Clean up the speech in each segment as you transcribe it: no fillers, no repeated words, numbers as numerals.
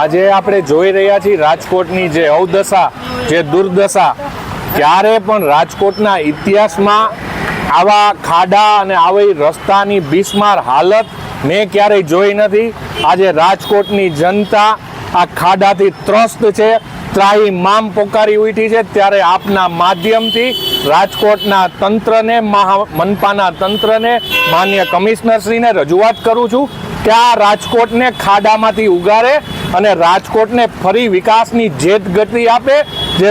આજે આપણે જોઈ રહ્યા છીએ રાજકોટની જે અવદશા, જે દુર્દશા, ક્યારે પણ રાજકોટના ઇતિહાસમાં આવા ખાડા અને આવી રસ્તાની બિસ્માર હાલત મેં ક્યારેય જોઈ નથી. આજે રાજકોટની જનતા આ ખાડાથી ત્રસ્ત છે, ત્રાહિમામ પોકારી ઉઠી છે. ત્યારે આપના માધ્યમથી રાજકોટના તંત્રને, મનપાના તંત્રને, માન્ય કમિશનરશ્રીને રજૂઆત કરું છું કે આ રાજકોટને ખાડામાંથી ઉગારે અને રાજકોટને ફરી વિકાસની જેત ગતિ આપે. જે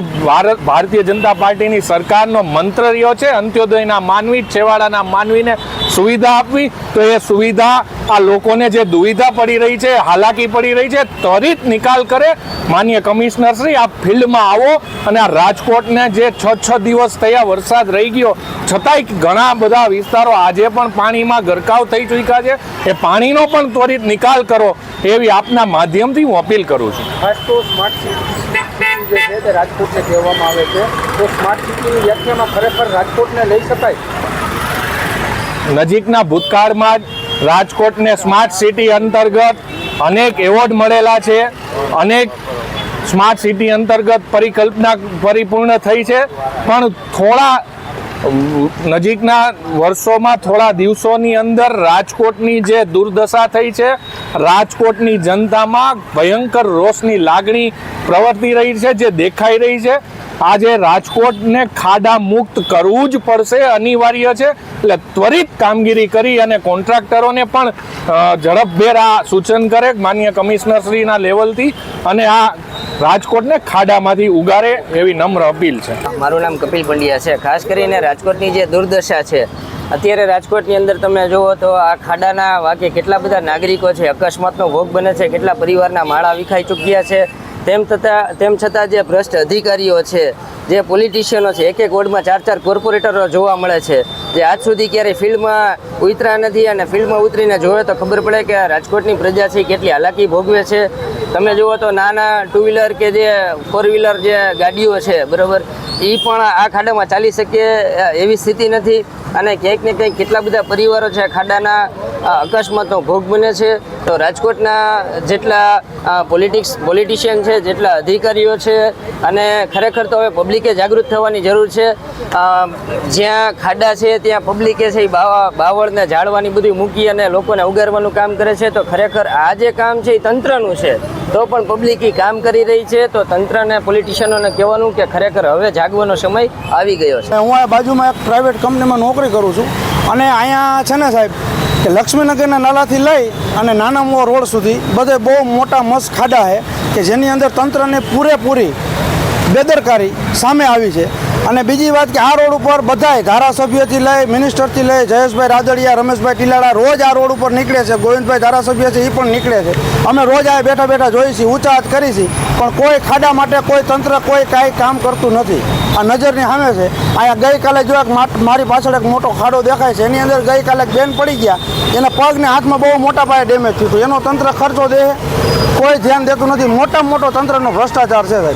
ભારતીય જનતા પાર્ટીની સરકારનો મંત્ર રહ્યો છે અંત્યોદયના માનવી, છેવાડાના માનવીને સુવિધા આપવી, તો એ સુવિધા આ લોકોને જે દુવિધા પડી રહી છે, હાલાકી પડી રહી છે, ત્વરિત નિકાલ કરે. માન્ય કમિશનરશ્રી, આપ ફિલ્ડમાં આવો અને આ રાજકોટને જે 6 દિવસ થયા વરસાદ રહી ગયો છતાંય ઘણા બધા વિસ્તારો આજે પણ પાણીમાં ગરકાવ થઈ ચૂક્યા છે, એ પાણીનો પણ ત્વરિત નિકાલ કરો એવી આપના માધ્યમથી હું અપીલ કરું છું. ખાસ તો સ્માર્ટ સિટી જે છે તે રાજકોટને કહેવામાં આવે છે, તો સ્માર્ટ સિટીની વ્યાખ્યામાં ખરેખર રાજકોટને લઈ શકાય? નજીકના ભૂતકાળમાં જ રાજકોટને સ્માર્ટ સિટી અંતર્ગત અનેક એવોર્ડ મળેલા છે, અનેક સ્માર્ટ સિટી અંતર્ગત પરિકલ્પના પરિપૂર્ણ થઈ છે, પણ થોડા નજીકના વર્ષોમાં, થોડા દિવસોની અંદર રાજકોટની જે દુર્દશા થઈ છે, રાજકોટની જનતામાં ભયંકર રોષની લાગણી પ્રવર્તી રહી છે, જે દેખાઈ રહી છે. આજે રાજકોટને ખાડા મુક્ત કરવું જ પડશે, અનિવાર્ય છે. એટલે ત્વરિત કામગીરી કરી અને કોન્ટ્રાક્ટરોને પણ ઝડપભેર આ સૂચન કરે માન્ય કમિશનરશ્રીના લેવલથી, અને આ રાજકોટને ખાડામાંથી ઉગારે એવી નમ્ર અપીલ છે. મારું નામ કપિલ પંડ્યા છે. ખાસ કરીને રાજકોટની જે દુર્દશા છે, અત્યારે રાજકોટની અંદર તમે જુઓ તો આ ખાડાના વાકે કેટલા બધા નાગરિકો છે અકસ્માતનો ભોગ બને છે, કેટલા પરિવારના માળા વિખાઈ ચૂક્યા છે. તેમ છતાં જે ભ્રષ્ટ અધિકારીઓ છે, જે પોલિટિશિયનો છે, એક વોર્ડમાં 4 કોર્પોરેટરો જોવા મળે છે, જે આજ સુધી ક્યારેય ફિલ્ડમાં ઉતર્યા નથી, અને ફિલ્ડમાં ઉતરીને જોવે તો ખબર પડે કે રાજકોટની પ્રજા છે કેટલી હાલાકી ભોગવે છે. તમે જુઓ તો નાના 2 વ્હીલર કે જે 4 વ્હીલર જે ગાડીઓ છે, બરાબર, એ પણ આ ખાડામાં ચાલી શકે એવી સ્થિતિ નથી. અને ક્યાંક ને ક્યાંક કેટલા બધા પરિવારો છે ખાડાના અકસ્માતનો ભોગ બને છે. તો રાજકોટના જેટલા પોલિટિશિયન છે, જેટલા અધિકારીઓ છે, અને ખરેખર તો હવે પબ્લિકે જાગૃત થવાની જરૂર છે. જ્યાં ખાડા છે ત્યાં પબ્લિકે છે એ બાવળને ઝાડવાની બધું મૂકી અને લોકોને ઉગારવાનું કામ કરે છે. તો ખરેખર આ જે કામ છે એ તંત્રનું છે, તો પણ પબ્લિક એ કામ કરી રહી છે. તો તંત્રને, પોલિટિશિયનોને કહેવાનું કે ખરેખર હવે જાગવાનો સમય આવી ગયો છે. હું આ બાજુમાં એક પ્રાઇવેટ કંપનીમાં નોકરી કરું છું, અને અહીંયા છે ને સાહેબ કે લક્ષ્મીનગરના નાલાથી લઈ અને નાના મોવા રોડ સુધી બધે બહુ મોટા મસ્ત ખાડા છે કે જેની અંદર તંત્રને પૂરેપૂરી બેદરકારી સામે આવી છે. અને બીજી વાત કે આ રોડ ઉપર બધાય ધારાસભ્યથી લઈ, મિનિસ્ટરથી લઈ, જયેશભાઈ રાદડિયા, રમેશભાઈ ટીલાળા રોજ આ રોડ ઉપર નીકળે છે, ગોવિંદભાઈ ધારાસભ્ય છે એ પણ નીકળે છે. અમે રોજ આ બેઠા બેઠા જોઈ છીએ, ઊંચા હાથ કરી છીએ, પણ કોઈ ખાડા માટે કોઈ તંત્ર કોઈ કાંઈ કામ કરતું નથી. આ નજરની સામે છે. અહીંયા ગઈકાલે જો એક મારી પાછળ એક મોટો ખાડો દેખાય છે, એની અંદર ગઈકાલે એક બેન પડી ગયા, એના પગને હાથમાં બહુ મોટા પાયે ડેમેજ થયું હતું. એનો તંત્ર ખર્ચો દે કોઈ ધ્યાન દેતું નથી. મોટામાં મોટો તંત્રનો ભ્રષ્ટાચાર છે સાહેબ.